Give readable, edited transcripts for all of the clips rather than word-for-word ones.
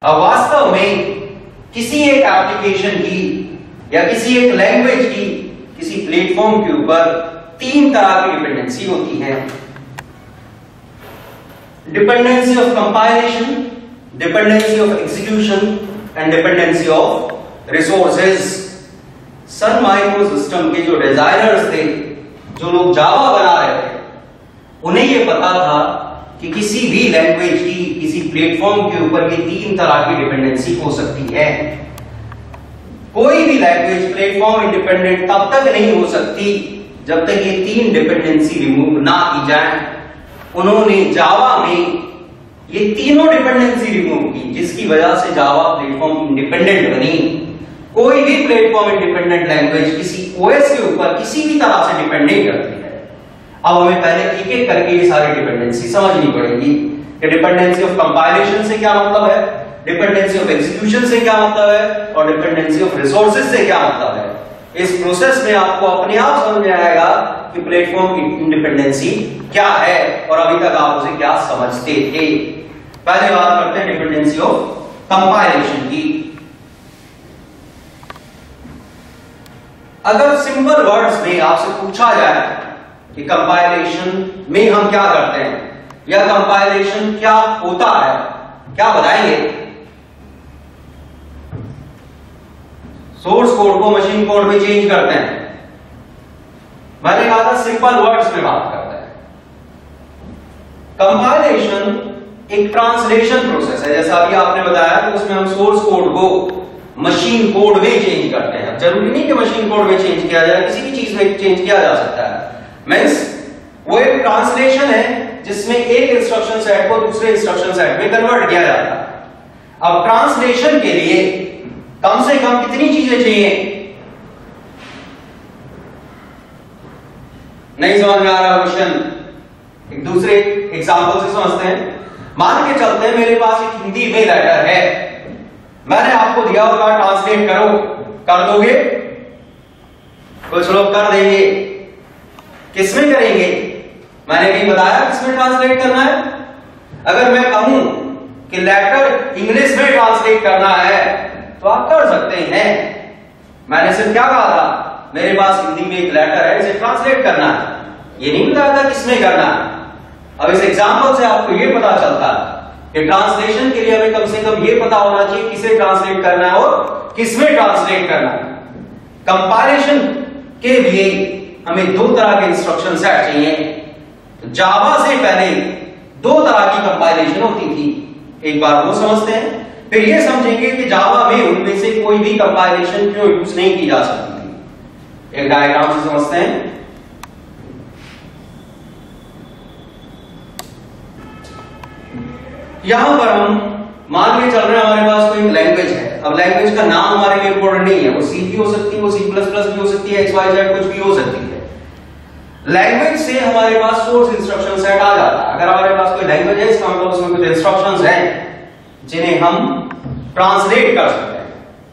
अब वास्तव में किसी एक एप्लीकेशन की या किसी एक लैंग्वेज की किसी प्लेटफॉर्म के ऊपर तीन तरह की डिपेंडेंसी होती है। Dependency of compilation, dependency of execution and dependency of resources. Sun Micro System के जो डिजाइनर्स थे, जो लोग जावा बना रहे थे, उन्हें यह पता था कि किसी भी लैंग्वेज की किसी प्लेटफॉर्म के ऊपर ये तीन तरह की डिपेंडेंसी हो सकती है। कोई भी लैंग्वेज प्लेटफॉर्म इंडिपेंडेंट तब तक नहीं हो सकती जब तक ये तीन डिपेंडेंसी रिमूव ना की जाए। उन्होंने जावा में ये तीनों डिपेंडेंसी रिमूव की, जिसकी वजह से जावा प्लेटफॉर्म इंडिपेंडेंट बनी। कोई भी प्लेटफॉर्म इंडिपेंडेंट लैंग्वेज किसी ओएस के ऊपर किसी भी तरह से डिपेंड नहीं करती है। अब हमें पहले एक एक करके ये सारी डिपेंडेंसी समझनी पड़ेगी कि डिपेंडेंसी ऑफ कंपाइलेशन से क्या मतलब है, डिपेंडेंसी ऑफ एग्जीक्यूशन से क्या मतलब है, और डिपेंडेंसी ऑफ रिसोर्सेज से क्या मतलब है। इस प्रोसेस में आपको अपने आप समझ में आएगा कि प्लेटफॉर्म की इंडिपेंडेंसी क्या है और अभी तक आप उसे क्या समझते थे। पहले बात करते हैं डिपेंडेंसी ऑफ कंपाइलेशन की। अगर सिंपल वर्ड्स में आपसे पूछा जाए कि कंपाइलेशन में हम क्या करते हैं या कंपाइलेशन क्या होता है, क्या बताएंगे? सोर्स कोड को मशीन कोड में चेंज करते हैं। मैंने कहा था सिंपल वर्ड्स में बात करते हैं। कंपाइलेशन एक ट्रांसलेशन प्रोसेस है, जैसा अभी आपने बताया कि उसमें हम सोर्स कोड को मशीन कोड में चेंज करते हैं। जरूरी नहीं कि मशीन कोड में चेंज किया जाए, किसी भी चीज में चेंज किया जा सकता है। मींस वो एक ट्रांसलेशन है जिसमें एक इंस्ट्रक्शन सेट को दूसरे इंस्ट्रक्शन सेट में कन्वर्ट किया जाता है। अब ट्रांसलेशन के लिए कम से कम कितनी चीजें चाहिए? नहीं समझ में आ रहा क्वेश्चन? एक दूसरे एग्जांपल से समझते हैं। मान के चलते हैं मेरे पास एक हिंदी में लेटर है, मैंने आपको दिया और कहा ट्रांसलेट करो, कर दोगे? कुछ लोग कर देंगे। किसमें करेंगे? मैंने भी बताया किसमें ट्रांसलेट करना है। अगर मैं कहूं कि लेटर इंग्लिश में ट्रांसलेट करना है तो आप कर सकते हैं। मैंने सिर्फ क्या कहा था, मेरे पास हिंदी में एक लेटर है, इसे ट्रांसलेट करना है। ये नहीं बताया था किसमें करना है। अब इस एग्जांपल से आपको ये पता चलता है कि ट्रांसलेशन के लिए हमें कम से कम ये पता होना चाहिए किसे ट्रांसलेट करना है और किसमें ट्रांसलेट करना है। कंपाइलेशन के लिए हमें दो तरह के इंस्ट्रक्शन सेट चाहिए। तो जावा से पहले दो तरह की कंपाइलेशन होती थी, एक बार वो समझते हैं, फिर ये समझेंगे कि जावा में उनमें से कोई भी कंपाइलेशन क्यों यूज नहीं की जा सकती थी। एक डायग्राम से समझते हैं। यहां पर हम मान के चल रहे हैं हमारे पास कोई लैंग्वेज है। अब लैंग्वेज का नाम हमारे लिए इंपॉर्टेंट नहीं है, वो सी भी हो सकती है, वो C++ भी हो सकती है, XYZ कुछ भी हो सकती है। लैंग्वेज से हमारे पास सोर्स इंस्ट्रक्शन सेट आ जाता है। अगर हमारे पास कोई लैंग्वेज है, इसका मतलब उसमें कुछ इंस्ट्रक्शंस हैं जिन्हें हम ट्रांसलेट कर सकते हैं।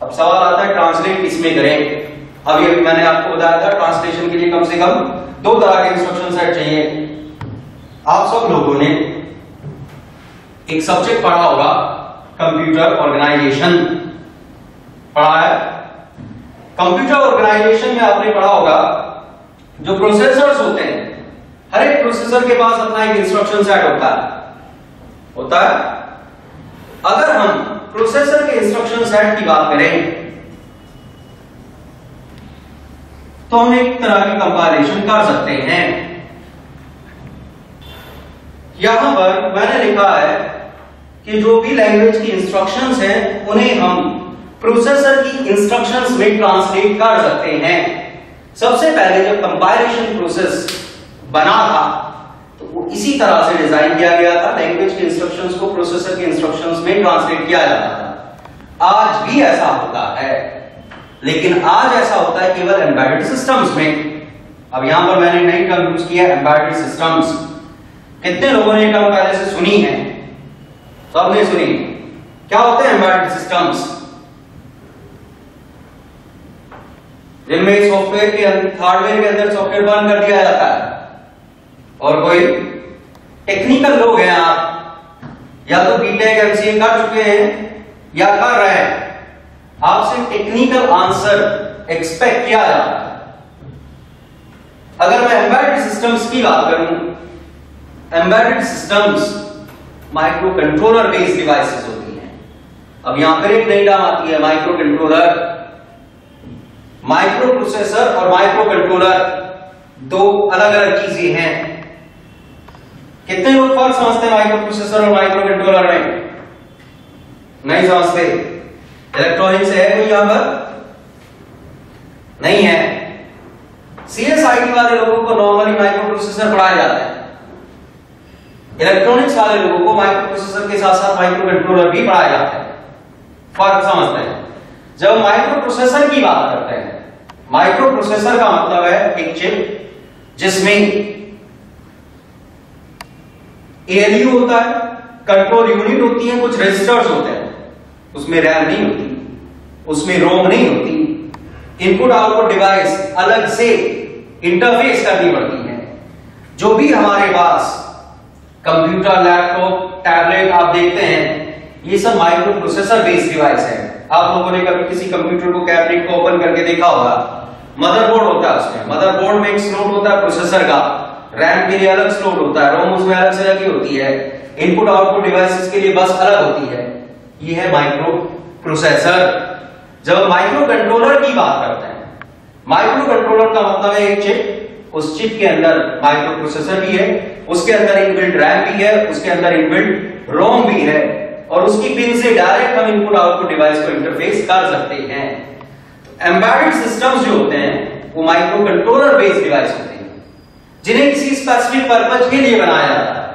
अब सवाल आता है ट्रांसलेट किसमें करें। अब ये मैंने आपको बताया था ट्रांसलेशन के लिए कम से कम दो तरह के इंस्ट्रक्शन सेट चाहिए। आप सब लोगों ने एक सब्जेक्ट पढ़ा होगा, कंप्यूटर ऑर्गेनाइजेशन पढ़ा है। कंप्यूटर ऑर्गेनाइजेशन में आपने पढ़ा होगा जो प्रोसेसर्स होते हैं, हर एक प्रोसेसर के पास अपना एक इंस्ट्रक्शन सेट होता है। अगर हम प्रोसेसर के इंस्ट्रक्शन सेट की बात करें तो हम एक तरह की कंपाइलेशन कर सकते हैं। यहां पर मैंने लिखा है कि जो भी लैंग्वेज की इंस्ट्रक्शंस हैं उन्हें हम प्रोसेसर की इंस्ट्रक्शंस में ट्रांसलेट कर सकते हैं। सबसे पहले जब कंपाइलेशन प्रोसेस बना था तो वो इसी तरह से डिजाइन किया गया था, लैंग्वेज के इंस्ट्रक्शंस को प्रोसेसर के इंस्ट्रक्शंस में ट्रांसलेट किया जाता था। आज भी ऐसा होता है, लेकिन आज ऐसा होता है केवल एम्बेडेड सिस्टम्स में। अब यहां पर मैंने नई टर्म यूज किया है, एम्बेडेड सिस्टम्स। कितने लोगों ने टर्म पहले से सुनी है? सबने सुनी। क्या होते हैं एम्बेडेड सिस्टम्स? जिनमें सॉफ्टवेयर के हार्डवेयर के अंदर सॉफ्टवेयर बर्न कर दिया जाता है। और कोई टेक्निकल लोग हैं आप, या तो बीटेक MCA कर चुके हैं या कर रहे हैं, आपसे टेक्निकल आंसर एक्सपेक्ट किया जाता है। अगर मैं एम्बेडेड सिस्टम्स की बात करूं, embedded systems micro controller based devices होती हैं। अब यहां पर एक नई नाम आती है माइक्रो कंट्रोलर। माइक्रो प्रोसेसर और माइक्रो कंट्रोलर दो अलग अलग चीजें हैं। कितने लोग फर्क समझते हैं माइक्रो प्रोसेसर और माइक्रो कंट्रोलर में? नहीं समझते। इलेक्ट्रॉनिक्स है कोई यहां पर? नहीं है। सीएसआईटी वाले लोगों को नॉर्मली माइक्रो प्रोसेसर पढ़ाया जाता है। इलेक्ट्रॉनिक्स वाले लोगों को माइक्रो प्रोसेसर के साथ साथ माइक्रो कंट्रोलर भी पढ़ाया जाता है। फर्क समझते हैं। जब हम माइक्रो प्रोसेसर की बात करते हैं, माइक्रो प्रोसेसर का मतलब है एक चिप जिसमें एएलयू होता है, कंट्रोल यूनिट होती है, कुछ रजिस्टर्स होते हैं, उसमें रैम नहीं होती, उसमें रोम नहीं होती। इनपुट आउटपुट डिवाइस अलग से इंटरफेस करनी पड़ती है। जो भी हमारे पास कंप्यूटर, लैपटॉप, टैबलेट आप देखते हैं, ये सब माइक्रो प्रोसेसर बेस्ड डिवाइस है। आप लोगों ने कभी किसी कंप्यूटर को, कैबिनेट को ओपन करके देखा होगा, मदरबोर्ड होता है उसमें। मदरबोर्ड में एक स्लॉट होता है प्रोसेसर का, रैम के लिए अलग स्लॉट होता है, रोम उसमें अलग से लगी होती है, इनपुट आउटपुट डिवाइसेस के लिए बस अलग होती है। ये है माइक्रो प्रोसेसर। जब माइक्रो कंट्रोलर की बात करते हैं, माइक्रो कंट्रोलर का मतलब है एक चिप, उस चिप के अंदर माइक्रो प्रोसेसर भी है, उसके अंदर इनबिल्ट रैम भी है, उसके अंदर इनबिल्ट रोम भी है, और उसकी पिन से डायरेक्ट हम इनपुट आउटपुट डिवाइस को इंटरफेस कर सकते हैं। तो एम्बेडेड सिस्टम्स जो होते हैं वो माइक्रो कंट्रोलर बेस्ड डिवाइस होते हैं, जिन्हें किसी स्पेसिफिक पर्पज के लिए बनाया जाता है।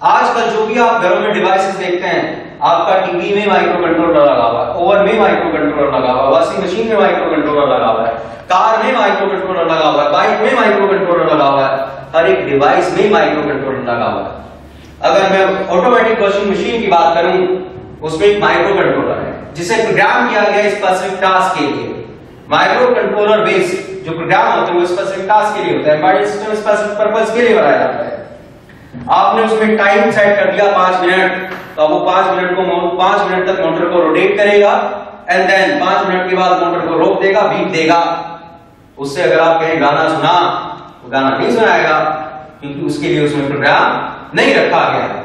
आजकल जो भी आप घरों में डिवाइसेस देखते हैं, आपका टीवी में माइक्रो कंट्रोलर लगा हुआ है, ओवन में माइक्रो कंट्रोलर लगा हुआ है, वॉशिंग मशीन में माइक्रो कंट्रोलर लगा हुआ है, कार में माइक्रो कंट्रोलर लगा हुआ है, बाइक में माइक्रो कंट्रोलर लगा हुआ है, हर एक डिवाइस में माइक्रो कंट्रोलर लगा हुआ है। अगर मैं ऑटोमेटिक वॉशिंग मशीन की बात करूं, उसमें एक माइक्रो कंट्रोलर है जिसे प्रोग्राम किया गया स्पेसिफिक टास्क के लिए। माइक्रो कंट्रोलर बेस्ड जो प्रोग्राम होते हैं वो स्पेसिफिक टास्क के लिए होता है। एम्बेडेड सिस्टम स्पेसिफिक पर्पस के लिए बनाया जाता है। आपने उसमें टाइम सेट कर दिया 5 मिनट, तो वो 5 मिनट तक मोटर को रोटेट करेगा, एंड देन 5 मिनट के बाद मोटर को रोक देगा, बीप देगा। उससे अगर आप कहें गाना सुना, वो गाना नहीं सुनाएगा, क्योंकि उसके लिए उसमें प्रोग्राम नहीं रखा गया है।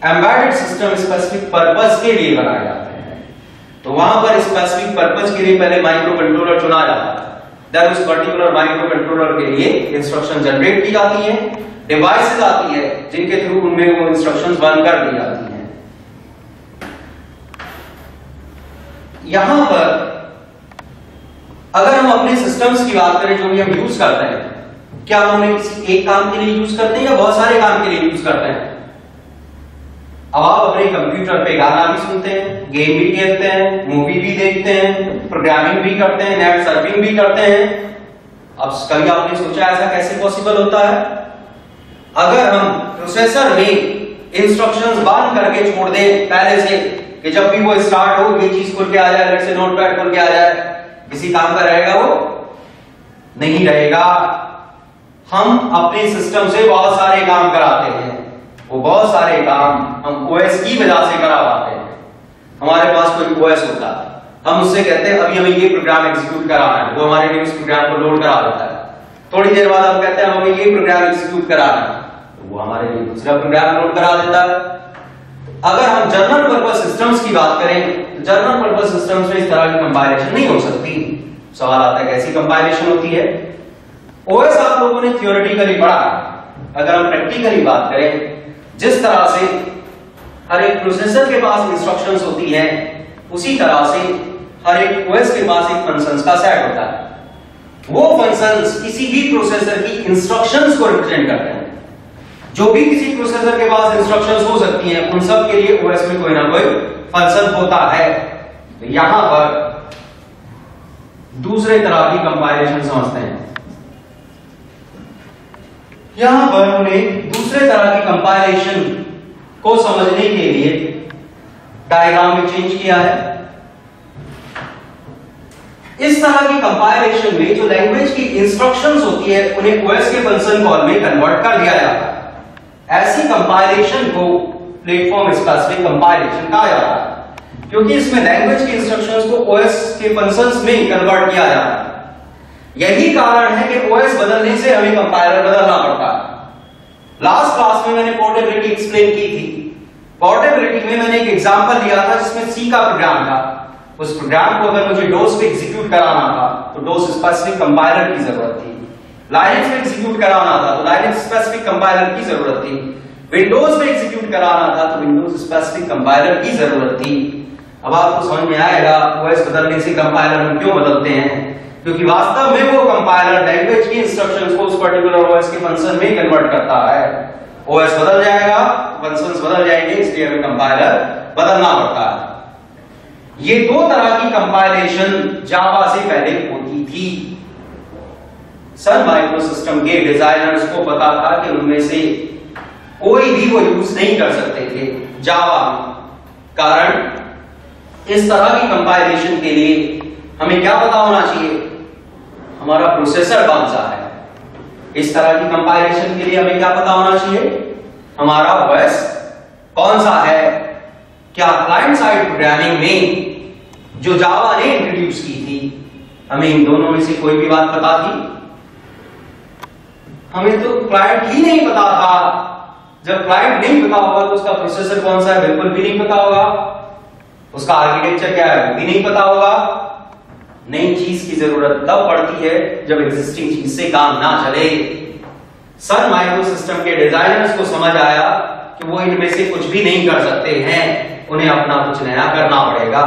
एम्बेडेड सिस्टम स्पेसिफिक पर्पस के लिए बनाए जाते हैं, तो वहां पर स्पेसिफिक पर्पस के लिए पहले माइक्रो कंट्रोलर चुना जाता है। देन उस पर्टिकुलर माइक्रो कंट्रोलर के लिए इंस्ट्रक्शन जनरेट की जाती है, डिवाइसेस आती है जिनके थ्रू उनमें वो इंस्ट्रक्शंस बन कर दी जाती हैं। यहां पर अगर हम अपने सिस्टम्स की बात करें जो भी हम यूज करते हैं, क्या हम उन्हें किसी एक काम के लिए यूज करते हैं या बहुत सारे काम के लिए यूज करते हैं? अब आप अपने कंप्यूटर पे गाना भी सुनते हैं, गेम भी खेलते हैं, मूवी भी देखते हैं, प्रोग्रामिंग भी करते हैं, नेट सर्फिंग भी करते हैं। अब कभी आपने सोचा ऐसा कैसे पॉसिबल होता है? अगर हम प्रोसेसर में इंस्ट्रक्शंस बांध करके छोड़ दें पहले से कि जब भी वो स्टार्ट हो ये चीज खुल के आ जाए, जैसे नोटपैड खुल के आ जाए, किसी काम का रहेगा वो? नहीं रहेगा। हम अपने सिस्टम से बहुत सारे काम कराते हैं, वो बहुत सारे काम हम ओएस की वजह से करा पाते हैं। हमारे पास कोई ओएस होता है, हम उससे कहते हैं अभी हमें ये प्रोग्राम एग्जीक्यूट कराना है, वो हमारे लिए उस प्रोग्राम को लोड करा देता है। थोड़ी देर बाद हम कहते हैं हमें ये प्रोग्राम एग्जीक्यूट कराना है, तो वो हमारे लिए दूसरा प्रोग्राम लोड करा देता है। अगर हम जनरल पर्पस सिस्टम्स की बात करें, तो जनरल पर्पस सिस्टम्स में इस तरह की कंपाइलेशन नहीं हो सकती। सवाल आता है कैसी कंपाइलेशन होती है? ओएस आप लोगों ने थियोरेटिकली पढ़ा, अगर हम प्रैक्टिकली बात करें, जिस तरह से हर एक प्रोसेसर के पास इंस्ट्रक्शंस होती हैं, उसी तरह से हर एक ओएस के पास एक फंक्शंस का सेट होता है। वो फंक्शंस किसी भी प्रोसेसर की इंस्ट्रक्शंस को रिप्रेजेंट करते हैं। जो भी किसी प्रोसेसर के पास इंस्ट्रक्शंस हो सकती हैं, उन सब के लिए ओएस में कोई ना कोई फंक्शन होता है। तो यहां पर दूसरे तरह की कंपाइलेशन समझते हैं। यहां पर हमने दूसरे तरह की कंपाइलेशन को समझने के लिए डायग्राम में चेंज किया है। इस तरह की कंपाइलेशन में जो लैंग्वेज की इंस्ट्रक्शंस होती है उन्हें ओएस के फंक्शन कॉल में कन्वर्ट कर दिया जाता है। ऐसी कंपाइलेशन को प्लेटफॉर्म स्पेसिफिक कंपाइलेशन कहा जाता है। क्योंकि इसमें लैंग्वेज के इंस्ट्रक्शंस को ओएस के फंक्शंस में कन्वर्ट किया जाता है। यही कारण है कि ओएस बदलने से हमें कंपाइलर बदलना पड़ता है। लास्ट क्लास में मैंने पोर्टेबिलिटी एक्सप्लेन की थी। पोर्टेबिलिटी में मैंने एक एग्जांपल लिया था जिसमें सी का प्रोग्राम था। उस प्रोग्राम को अगर मुझे डोस पे एग्जीक्यूट कराना था तो डोस स्पेसिफिक कंपाइलर की जरूरत थी। लाइनक्स में एग्जीक्यूट कराना था तो लाइनक्स स्पेसिफिक कंपाइलर की जरूरत थी। विंडोज में एग्जीक्यूट कराना था तो विंडोज स्पेसिफिक कंपाइलर की जरूरत थी। अब आपको समझ में आएगा ओएस बदलने से कंपाइलर हम क्यों बदलते हैं, क्योंकि वास्तव में वो कंपाइलर लैंग्वेज की इंस्ट्रक्शंस को उस पर्टिकुलर ओएस के फंक्शन में कन्वर्ट करता है। ओएस बदल जाएगा, फंक्शंस बदल जाएंगे, इसलिए हमें कंपाइलर बदलना पड़ता है। ये दो तरह की कंपाइलेशन जावा से पहले होती थी। सन माइक्रोसिस्टम के डिजाइनर्स को पता था कि उनमें से कोई भी वो यूज नहीं कर सकते थे जावा में। कारण इस तरह की कंपाइलेशन के लिए हमें क्या पता होना चाहिए, हमारा प्रोसेसर कौन सा है। इस तरह की कंपाइलेशन के लिए हमें क्या पता होना चाहिए, हमारा ओएस कौन सा है। क्या क्लाइंट साइड प्रोग्रामिंग में जो जावा ने इंट्रोड्यूस की थी, हमें इन दोनों में से कोई भी बात पता थी? हमें तो क्लाइंट ही नहीं पता था। जब क्लाइंट नहीं पता होगा तो उसका प्रोसेसर कौन सा है बिल्कुल भी नहीं पता होगा, उसका आर्किटेक्चर क्या है वो भी नहीं पता होगा। नई चीज की जरूरत तब पड़ती है जब एग्जिस्टिंग चीज से काम ना चले। सन माइक्रोसिस्टम के डिजाइनर्स को समझ आया कि वो इनमें से कुछ भी नहीं कर सकते हैं, उन्हें अपना कुछ नया करना पड़ेगा।